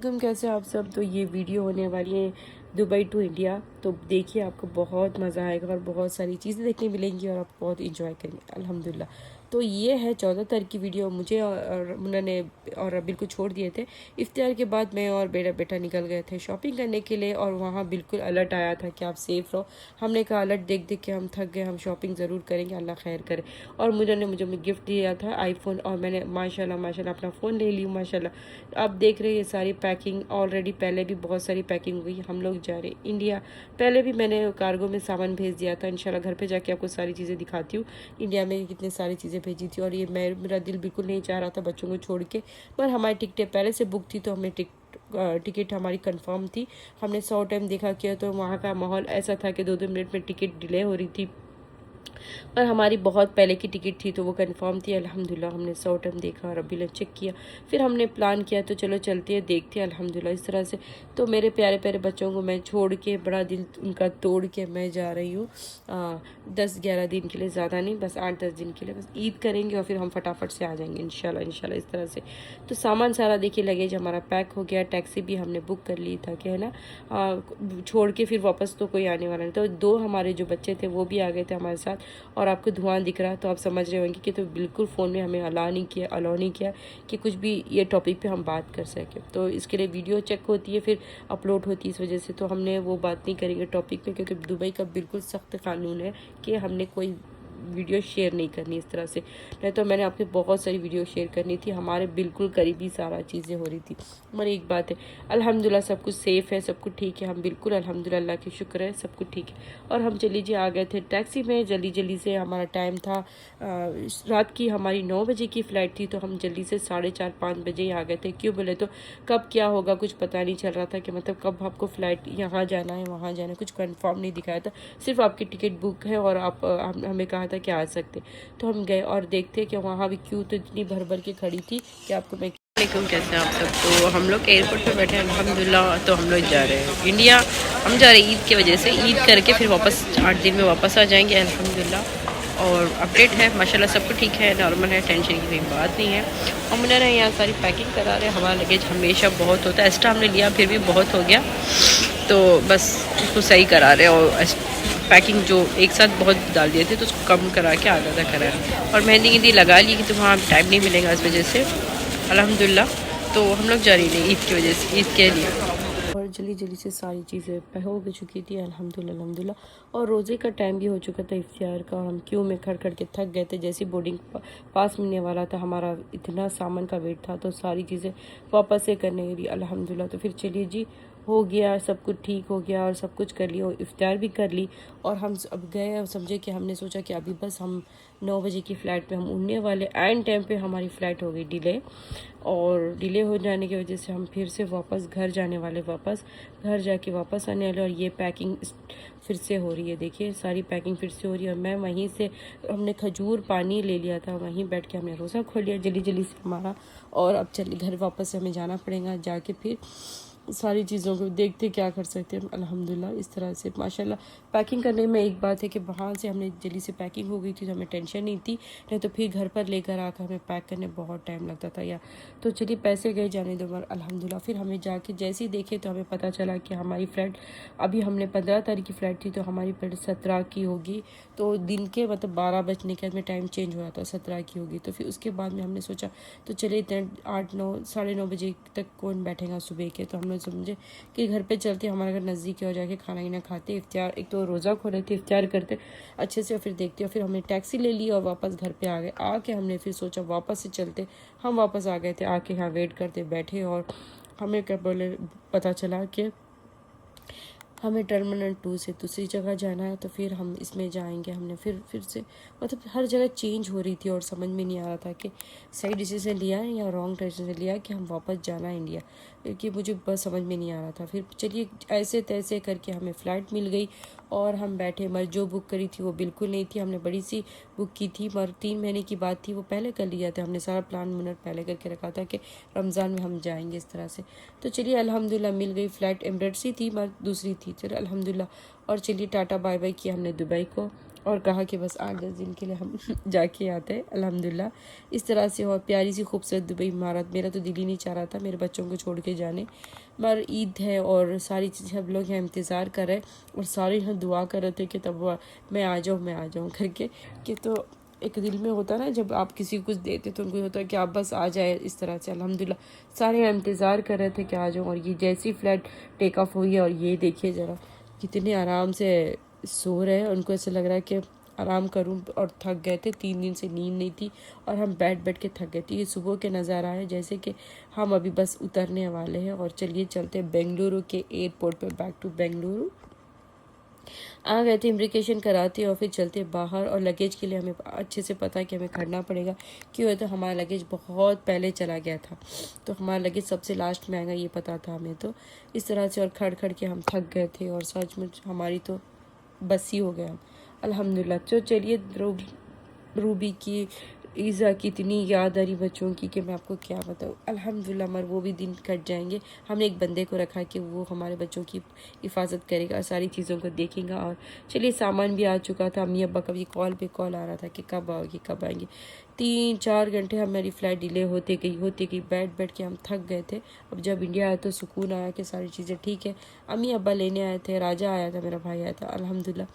तुम कैसे हो आप सब। तो ये वीडियो होने वाली है दुबई टू इंडिया। तो देखिए आपको बहुत मज़ा आएगा और बहुत सारी चीज़ें देखने मिलेंगी और आप बहुत इंजॉय करेंगे अल्हम्दुलिल्लाह। तो ये है 14 तारीख की वीडियो। मुझे और उन्होंने और अबिल को छोड़ दिए थे। इफ्तार के बाद मैं और बेटा बेटा निकल गए थे शॉपिंग करने के लिए और वहाँ बिल्कुल अलर्ट आया था कि आप सेफ़ रहो। हमने कहा अलर्ट देख देख के हम थक गए, हम शॉपिंग ज़रूर करेंगे, अल्लाह खैर करे। और मुझे गिफ्ट दिया था आईफोन और मैंने माशाल्लाह माशाल्लाह अपना फ़ोन ले ली माशाल्लाह। आप देख रहे हैं ये सारी पैकिंग ऑलरेडी पहले भी बहुत सारी पैकिंग हुई। हम लोग जा रहे हैं इंडिया। पहले भी मैंने कार्गो में सामान भेज दिया था। इंशाल्लाह घर पे जाके आपको सारी चीज़ें दिखाती हूँ इंडिया में कितनी सारी चीज़ें भेजी थी। और ये मेरा दिल बिल्कुल नहीं चाह रहा था बच्चों को छोड़ के, पर हमारी टिकटें पहले से बुक थी तो हमें टिकट हमारी कंफर्म थी। हमने 100 टाइम देखा किया तो वहाँ का माहौल ऐसा था कि 2-2 मिनट में टिकट डिले हो रही थी, पर हमारी बहुत पहले की टिकट थी तो वो कंफर्म थी अल्हम्दुलिल्लाह। हमने 100 टाइम देखा और अभी ने चेक किया, फिर हमने प्लान किया तो चलो चलते हैं देखते हैं अल्हम्दुलिल्लाह इस तरह से। तो मेरे प्यारे प्यारे बच्चों को मैं छोड़ के बड़ा दिल उनका तोड़ के मैं जा रही हूँ 10-11 दिन के लिए, ज़्यादा नहीं, बस 8-10 दिन के लिए। बस ईद करेंगे और फिर हम फटाफट से आ जाएंगे इंशाल्लाह इंशाल्लाह इस तरह से। तो सामान सारा देखिए लगेज हमारा पैक हो गया। टैक्सी भी हमने बुक कर ली था कि है ना छोड़ के फिर वापस तो कोई आने वाला नहीं। तो 2 हमारे जो बच्चे थे वो भी आ गए थे हमारे साथ। और आपको धुआं दिख रहा है तो आप समझ रहे होंगे कि तो बिल्कुल फ़ोन में हमें अलाउ नहीं किया कि कुछ भी ये टॉपिक पे हम बात कर सकें। तो इसके लिए वीडियो चेक होती है फिर अपलोड होती है, इस वजह से तो हमने वो बात नहीं करेंगे टॉपिक पे, क्योंकि दुबई का बिल्कुल सख्त कानून है कि हमने कोई वीडियो शेयर नहीं करनी इस तरह से। नहीं तो मैंने आपके बहुत सारी वीडियो शेयर करनी थी, हमारे बिल्कुल करीबी सारा चीज़ें हो रही थी। मगर एक बात है अल्हम्दुलिल्लाह सब कुछ सेफ़ है, सब कुछ ठीक है। हम बिल्कुल अल्हम्दुलिल्लाह अल्लाह की शुक्र है सब कुछ ठीक है। और हम चली जी आ गए थे टैक्सी में जल्दी जल्दी से। हमारा टाइम था रात की हमारी 9 बजे की फ़्लाइट थी तो हम जल्दी से 4:30-5 बजे ही आ गए थे। क्यों बोले तो कब क्या होगा कुछ पता नहीं चल रहा था कि मतलब कब आपको फ़्लाइट यहाँ जाना है वहाँ जाना है, कुछ कंफर्म नहीं दिखाया था। सिर्फ आपकी टिकट बुक है और आप हमें कहा था कि आ सकते। तो हम गए और देखते कि वहाँ भी क्यू तो इतनी भर भर के खड़ी थी कि आपको मैं वालेकुम, कैसे हैं आप सब। तो हम लोग एयरपोर्ट पे बैठे हैं अल्हम्दुलिल्लाह। तो हम लोग जा रहे हैं इंडिया। हम जा रहे हैं ईद की वजह से, ईद करके फिर वापस 8 दिन में वापस आ जाएंगे अल्हम्दुलिल्लाह। और अपडेट है माशाल्लाह सब कुछ ठीक है, नॉर्मल है, टेंशन की कोई बात नहीं है। और मुन्ना ने यहाँ सारी पैकिंग करा रहे हैं। हमारा लगेज हमेशा बहुत होता है, एक्स्ट्रा हमने लिया फिर भी बहुत हो गया तो बस उसको सही करा रहे हैं। और पैकिंग जो एक साथ बहुत डाल दिए थे तो उसको कम करा के आधा आधा करा है। और मेहंदी गिंदी लगा ली कि तो वहाँ टाइम नहीं मिलेगा इस वजह से अल्हम्दुलिल्लाह। तो हम लोग जा रही थे ईद की वजह से, ईद के लिए। और जल्दी जल्दी से सारी चीज़ें हो भी चुकी थी अल्हम्दुलिल्लाह अल्हम्दुलिल्लाह। और रोज़े का टाइम भी हो चुका था इफ्तियार का। हम क्यू में खड़ खड़ के थक गए थे। जैसे बोर्डिंग पास मिलने वाला था हमारा इतना सामान का वेट था तो सारी चीज़ें वापस से करने के लिए अल्हम्दुलिल्लाह। तो फिर चलिए जी हो गया, सब कुछ ठीक हो गया और सब कुछ कर लिया और इफ्तार भी कर ली। और हम अब गए और समझे कि हमने सोचा कि अभी बस हम 9 बजे की फ़्लाइट पे हम उड़ने वाले, एंड टाइम पे हमारी फ़्लाइट हो गई डिले। और डिले हो जाने की वजह से हम फिर से वापस घर जाने वाले, वापस घर जाके वापस आने वाले। और ये पैकिंग फिर से हो रही है, देखिए सारी पैकिंग फिर से हो रही है। और मैं वहीं से हमने खजूर पानी ले लिया था, वहीं बैठ के हमने रोज़ा खोल लिया जल्दी जल्दी से हमारा। और अब चलिए घर वापस हमें जाना पड़ेगा, जाके फिर सारी चीज़ों को देखते क्या कर सकते हैं अल्हम्दुलिल्लाह इस तरह से माशाल्लाह। पैकिंग करने में एक बात है कि वहाँ से हमने जल्दी से पैकिंग हो गई थी तो हमें टेंशन नहीं थी, नहीं तो फिर घर पर लेकर आकर हमें पैक करने बहुत टाइम लगता था या। तो चलिए पैसे गए जाने दो मगर अल्हम्दुलिल्लाह। फिर हमें जाके जैसे ही देखे तो हमें पता चला कि हमारी फ़्लाइट अभी हमने 15 तारीख की फ़्लाइट थी तो हमारी फ़्लाइट 17 की होगी। तो दिन के मतलब 12 बजने के बाद में टाइम चेंज हो जाता, 17 की होगी। तो फिर उसके बाद में हमने सोचा तो चलिए इतने 8-9 9:30 बजे तक कौन बैठेगा सुबह के। तो हम लोग समझे कि घर पे चलते, हमारे घर नज़दीक है और जाके खाना ही ना खाते, इफ्तियार एक तो रोज़ा खोले थे, इफ्तियार करते अच्छे से और फिर देखते। और फिर हमने टैक्सी ले ली और वापस घर पे आ गए। आके हमने फिर सोचा वापस से चलते, हम वापस आ गए थे। आके यहाँ वेट करते बैठे और हमें क्या बोले पता चला कि हमें टर्मिनल 2 से दूसरी जगह जाना है तो फिर हम इसमें जाएंगे। हमने फिर से मतलब हर जगह चेंज हो रही थी और समझ में नहीं आ रहा था कि सही डिसीजन लिया है या रॉन्ग डिसीजन लिया कि हम वापस जाना है इंडिया, क्योंकि मुझे बस समझ में नहीं आ रहा था। फिर चलिए ऐसे तैसे करके हमें फ़्लाइट मिल गई और हम बैठे। मगर जो बुक करी थी वो बिल्कुल नहीं थी, हमने बड़ी सी बुक की थी मगर 3 महीने की बात थी, वो पहले कर लिया था हमने, सारा प्लान मिनट पहले करके रखा था कि रमज़ान में हम जाएंगे इस तरह से। तो चलिए अल्हम्दुलिल्लाह मिल गई फ़्लाइट, एमरेट्स ही थी मगर दूसरी थी, चलिए अल्हम्दुलिल्लाह। और चलिए टाटा बाय बाय किया हमने दुबई को और कहा कि बस 8-10 दिन के लिए हम जाके आते हैं अल्हम्दुलिल्लाह। इस तरह से और प्यारी सी खूबसूरत दुबई इमारत, मेरा तो दिल ही नहीं चाह रहा था मेरे बच्चों को छोड़ के जाने, मगर ईद है और सारी चीज़ें सब लोग यहाँ इंतज़ार कर रहे और सारे यहाँ दुआ कर रहे थे कि तब मैं आ जाऊँ करके। कि तो एक दिल में होता है ना, जब आप किसी को कुछ देते तो उनको होता है कि आप बस आ जाए। इस तरह से अल्हम्दुलिल्लाह सारे यहाँ इंतज़ार कर रहे थे कि आ जाऊँ। और ये जैसी फ़्लाइट टेक ऑफ हुई है और ये देखिए ज़रा कितने आराम से सो रहे हैं, उनको ऐसा लग रहा है कि आराम करूं, और थक गए थे, 3 दिन से नींद नहीं थी और हम बैठ के थक गए थे। ये सुबह के नज़ारा है जैसे कि हम अभी बस उतरने वाले हैं। और चलिए चलते हैं बेंगलुरु के एयरपोर्ट पे, बैक टू बेंगलुरु आ गए थे, इमिग्रेशन कराते और फिर चलते बाहर। और लगेज के लिए हमें अच्छे से पता है कि हमें खड़ना पड़ेगा, क्यों है तो हमारा लगेज बहुत पहले चला गया था, तो हमारा लगेज सबसे लास्ट में आएगा ये पता था हमें। तो इस तरह से और खड़ के हम थक गए थे और सच में हमारी तो बस ही हो गया अल्हम्दुलिल्लाह। तो चलिए रूबी की ईज़ा की इतनी याद आ रही बच्चों की कि मैं आपको क्या बताऊँ अल्हम्दुलिल्लाह। मगर वो भी दिन कट जाएंगे। हमने एक बंदे को रखा कि वो हमारे बच्चों की हिफाजत करेगा, सारी चीज़ों को देखेगा। और चलिए सामान भी आ चुका था, अम्मी अब्बा का भी कॉल पे कॉल आ रहा था कि कब आओगी कब आएंगे। 3-4 घंटे हमारी फ़्लाइट डिले होते गई बैठ के हम थक गए थे। अब जब इंडिया आया तो सुकून आया कि सारी चीज़ें ठीक है। अम्मी अब्बा लेने आए थे, राजा आया था, मेरा भाई आया था अल्हम्दुलिल्लाह।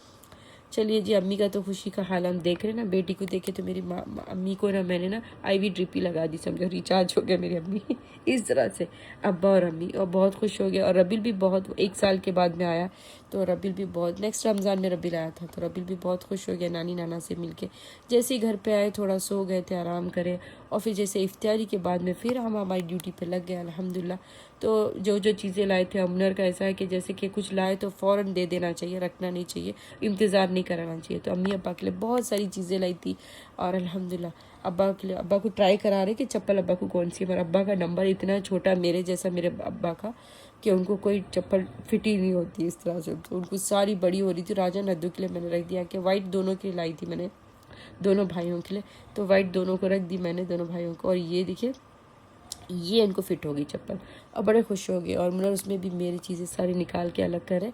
चलिए जी, अम्मी का तो खुशी का हाल हम देख रहे हैं ना। बेटी को देखे तो मेरी अम्मी को ना मैंने ना IV ड्रिप ही लगा दी, समझो रिचार्ज हो गया मेरी अम्मी इस तरह से अब्बा और अम्मी और बहुत खुश हो गए। और रबील भी बहुत 1 साल के बाद में आया, तो रबील भी बहुत, नेक्स्ट रमज़ान में रबील आया था, तो रबील भी बहुत खुश हो गया नानी नाना से मिलके। जैसे ही घर पे आए थोड़ा सो गए थे, आराम करें, और फिर जैसे इफ्तारी के बाद में फिर हम हमारी ड्यूटी पे लग गए अल्हम्दुलिल्लाह। तो जो चीज़ें लाए थे, अमनर का ऐसा है कि जैसे कि कुछ लाए तो फ़ौरन दे देना चाहिए, रखना नहीं चाहिए, इंतज़ार नहीं कराना चाहिए। तो अम्मी अब्बा के लिए बहुत सारी चीज़ें लाई थी और अल्हम्दुलिल्लाह अब्बा के लिए, अब्बा को ट्राई करा रहे कि चप्पल अब्बा को कौन सी है, मगर अब्बा का नंबर इतना छोटा मेरे जैसा मेरे अब्बा का कि उनको कोई चप्पल फिट ही नहीं होती इस तरह से, तो उनको सारी बड़ी हो रही थी। राजा नद्दू के लिए मैंने रख दिया कि वाइट दोनों के लिए लाई थी मैंने, दोनों भाइयों के लिए, तो वाइट दोनों को रख दी मैंने, दोनों भाइयों को। और ये देखिए ये इनको फिट हो गई चप्पल और बड़े खुश हो गए। और मतलब उसमें भी मेरी चीज़ें सारी निकाल के अलग करे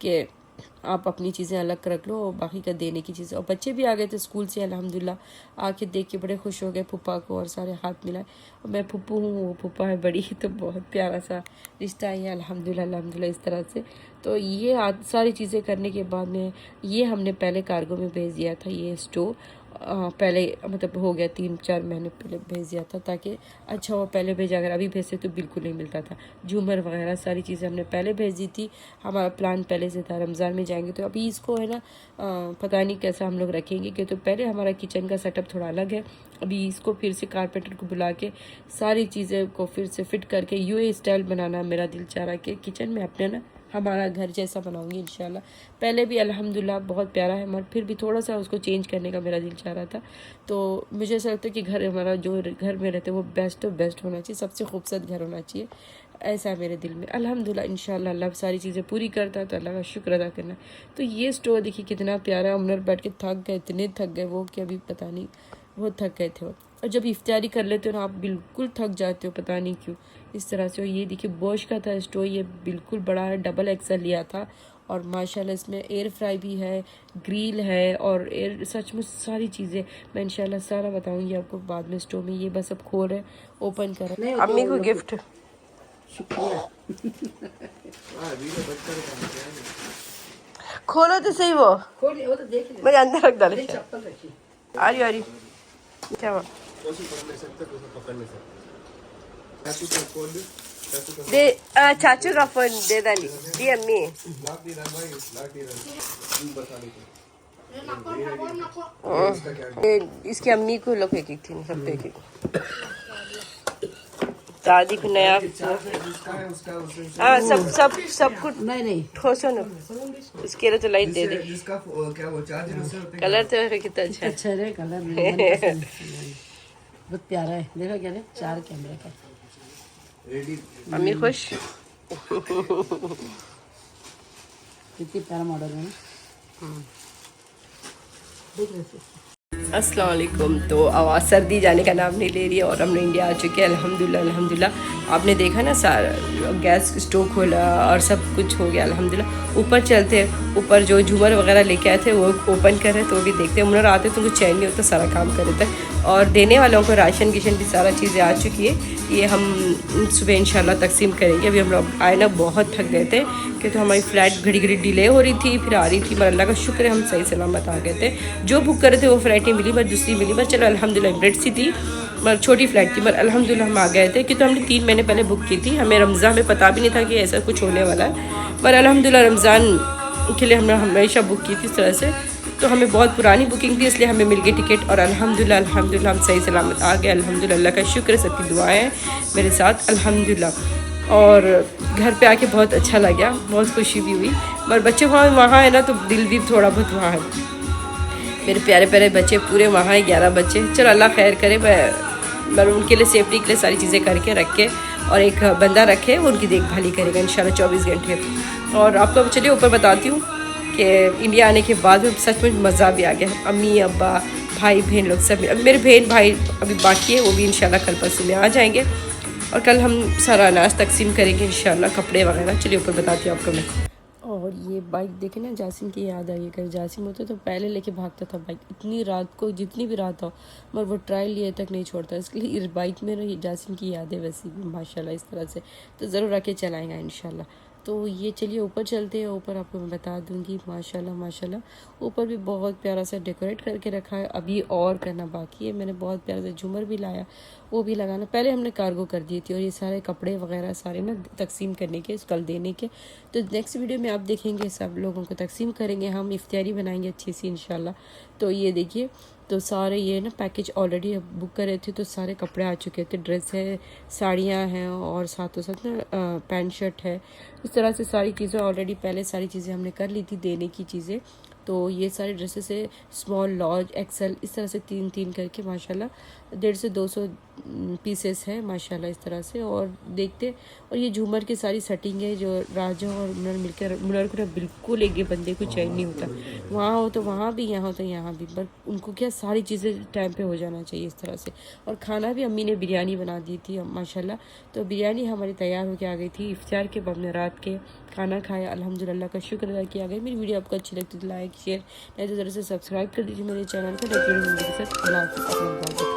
कि आप अपनी चीज़ें अलग रख लो और बाकी का देने की चीज़ें। और बच्चे भी आ गए थे स्कूल से अल्हम्दुलिल्लाह, आके देख के बड़े खुश हो गए फूफा को और सारे हाथ मिलाए। और मैं फूफू हूँ, वो फूफा है बड़ी, तो बहुत प्यारा सा रिश्ता है अल्हम्दुलिल्लाह अल्हम्दुलिल्लाह इस तरह से। तो ये सारी चीज़ें करने के बाद में ये हमने पहले कार्गो में भेज दिया था, ये स्टोव पहले मतलब हो गया 3-4 महीने पहले भेज दिया था, ताकि अच्छा वो पहले भेजा, अगर अभी भेजते तो बिल्कुल नहीं मिलता था। झूमर वगैरह सारी चीज़ें हमने पहले भेज दी थी, हमारा प्लान पहले से था रमज़ान में जाएंगे। तो अभी इसको है ना पता नहीं कैसा हम लोग रखेंगे, कि तो पहले हमारा किचन का सेटअप थोड़ा अलग है। अभी इसको फिर से कारपेंटर को बुला के सारी चीज़ें को फिर से फिट करके UAE स्टाइल बनाना मेरा दिल चाह रहा है कि किचन में अपने ना हमारा घर जैसा बनाऊंगी इंशाल्लाह। पहले भी अल्हम्दुलिल्लाह बहुत प्यारा है, मगर फिर भी थोड़ा सा उसको चेंज करने का मेरा दिल चाह रहा था। तो मुझे ऐसा लगता है कि घर हमारा जो घर में रहते हैं वो बेस्ट होना चाहिए, सबसे खूबसूरत घर होना चाहिए, ऐसा है मेरे दिल में अल्हम्दुलिल्लाह। इंशाल्लाह अल्लाह सारी चीज़ें पूरी करता है तो अल्लाह का शुक्र अदा करना। तो ये स्टोव देखिए कितना प्यारा, उमर बैठ के थक गए, इतने थक गए वो कि अभी पता नहीं बहुत थक गए थे। और जब इफ्तारी कर लेते हो ना आप बिल्कुल थक जाते हो, पता नहीं क्यों इस तरह से। और ये देखिए बोश का था स्टोव, ये बिल्कुल बड़ा है, डबल XL लिया था। और माशाल्लाह इसमें एयर फ्राई भी है, ग्रिल है और एयर, सच में सारी चीज़ें मैं इंशाल्लाह सारा बताऊंगी आपको बाद में। स्टोव में ये बस अब खोल रहे, ओपन कर रहे, अम्मी को गिफ्ट खोलो तो सही, वो तो देख ले, मेरे अंदर रख डाले आ रही क्या हुआ? दे चाचू का फोन दे डाली दी अम्मी। इसकी अम्मी को लोग एक थी, सब एक दादी को नया सब कुछ नहीं ठोसो ना, इसके लिए तो लाइट दे दे। कलर तो कितना अच्छा है, कलर बहुत प्यारा है, देखो क्या है, 4 कैमरे का। मम्मी खुश कितनी प्यारा मॉडल है। अस्सलाम वालेकुम। तो आवाज़ सर्दी जाने का नाम नहीं ले रही है और हमने इंडिया आ चुके हैं अल्हम्दुलिल्लाह अल्हम्दुलिल्लाह। आपने देखा ना, सारा गैस स्टोव खोला और सब कुछ हो गया अल्हम्दुलिल्लाह। ऊपर चलते हैं, ऊपर जो झूमर वगैरह लेके आए थे वो ओपन कर रहे, तो वो भी देखते हैं। मुनर आते तो कुछ चैन नहीं होता, सारा काम कर देता है। और देने वालों को राशन गिशन भी सारा चीज़ें आ चुकी है। ये हम सुबह इंशाल्लाह तकसीम करेंगे। अभी हम लोग आए ना बहुत थक गए थे, क्योंकि हमारी फ़्लाइट घड़ी घड़ी डिले हो रही थी, फिर आ रही थी। मगर अल्लाह का शुक्र है हम सही सलामत आ गए थे। जो बुक करे थे वो फ़्लाइटें मिली, पर दूसरी मिली, पर चलो अल्हम्दुलिल्लाह एमिरेट्स ही थी, मगर छोटी फ़्लाइट थी, मगर अल्हम्दुलिल्लाह हम आ गए थे। क्योंकि हमने 3 महीने पहले बुक की थी, हमें रमज़ान में पता भी नहीं था कि ऐसा कुछ होने वाला है, पर अल्हम्दुलिल्लाह रमज़ान के लिए हमने हमेशा बुक की थी इस तरह से। तो हमें बहुत पुरानी बुकिंग थी, इसलिए हमें मिल गई टिकट, और अल्हम्दुलिल्लाह हम सही सलामत आ गए। अल्हम्दुलिल्लाह, अल्लाह का शुक्र है, सबकी दुआएं हैं मेरे साथ अल्हम्दुलिल्लाह। और घर पे आके बहुत अच्छा लगा, बहुत खुशी भी हुई। मगर बच्चे वहाँ है ना, तो दिल भी थोड़ा बहुत वहाँ है। मेरे प्यारे प्यारे बच्चे पूरे वहाँ हैं, 11 बच्चे। चलो अल्लाह खैर करे। मैं उनके लिए सेफ्टी के लिए सारी चीज़ें करके रख के, और एक बंदा रखे वो उनकी देखभाल ही करेगा इंशाल्लाह 24 घंटे। और आपको चलिए ऊपर बताती हूँ कि इंडिया आने के बाद में सच में मज़ा भी आ गया। अम्मी अब्बा भाई बहन लोग सब, मेरे बहन भाई अभी बाकी है, वो भी इंशाल्लाह कल परसों में आ जाएंगे। और कल हम सारा अनाज तकसीम करेंगे इंशाल्लाह, कपड़े वगैरह। चलिए ऊपर बताती हूँ आपको मैं। और ये बाइक देखे ना, जासिम की याद आई। अगर जासिम होता तो पहले लेके भागता था बाइक, इतनी रात को, जितनी भी रात हो, मगर वो ट्रायल लिए तक नहीं छोड़ता। इसलिए इस बाइक में ना जासिम की याद है वैसी भी माशाल्लाह इस तरह से, तो ज़रूर आके चलाएंगा इंशाल्लाह। तो ये चलिए ऊपर चलते हैं। ऊपर आपको मैं बता दूंगी माशाल्लाह माशाल्लाह ऊपर भी बहुत प्यारा सा डेकोरेट करके रखा है, अभी और करना बाकी है। मैंने बहुत प्यारा सा झूमर भी लाया, वो भी लगाना। पहले हमने कार्गो कर दी थी, और ये सारे कपड़े वगैरह सारे ना तकसीम करने के, कल देने के। तो नेक्स्ट वीडियो में आप देखेंगे, सब लोगों को तकसीम करेंगे, हम इफ्तारी बनाएंगे अच्छी सी इंशाल्लाह। तो ये देखिए, तो सारे ये ना पैकेज ऑलरेडी बुक करे थे, तो सारे कपड़े आ चुके थे। ड्रेस है, साड़ियाँ हैं, और साथों साथ ना पैंट शर्ट है। इस तरह से सारी चीज़ें ऑलरेडी पहले सारी चीज़ें हमने कर ली थी देने की चीज़ें। तो ये सारी ड्रेसेस है, स्मॉल लार्ज एक्सेल, इस तरह से 3-3 करके माशाल्लाह 150 से 200 पीसेस है माशाल्लाह इस तरह से। और देखते, और ये झूमर की सारी सेटिंग है, जो राजा और मुनर मिलकर, मुनर को ना बिल्कुल एक बंदे को चैन नहीं होता, वहाँ हो तो वहाँ भी, यहाँ हो तो यहाँ भी, पर उनको क्या सारी चीज़ें टाइम पे हो जाना चाहिए इस तरह से। और खाना भी अम्मी ने बिरयानी बना दी थी माशाल्लाह, तो बिरयानी हमारी तैयार होकर आ गई थी। इफ्तार के बाद में रात के खाना खाया, अल्हम्दुलिल्लाह का शुक्र अदा किया गया। मेरी वीडियो आपको अच्छी लगती है तो लाइक शेयर, नहीं तो ज़रूर से सब्सक्राइब कर दीजिए मेरे चैनल को। अपना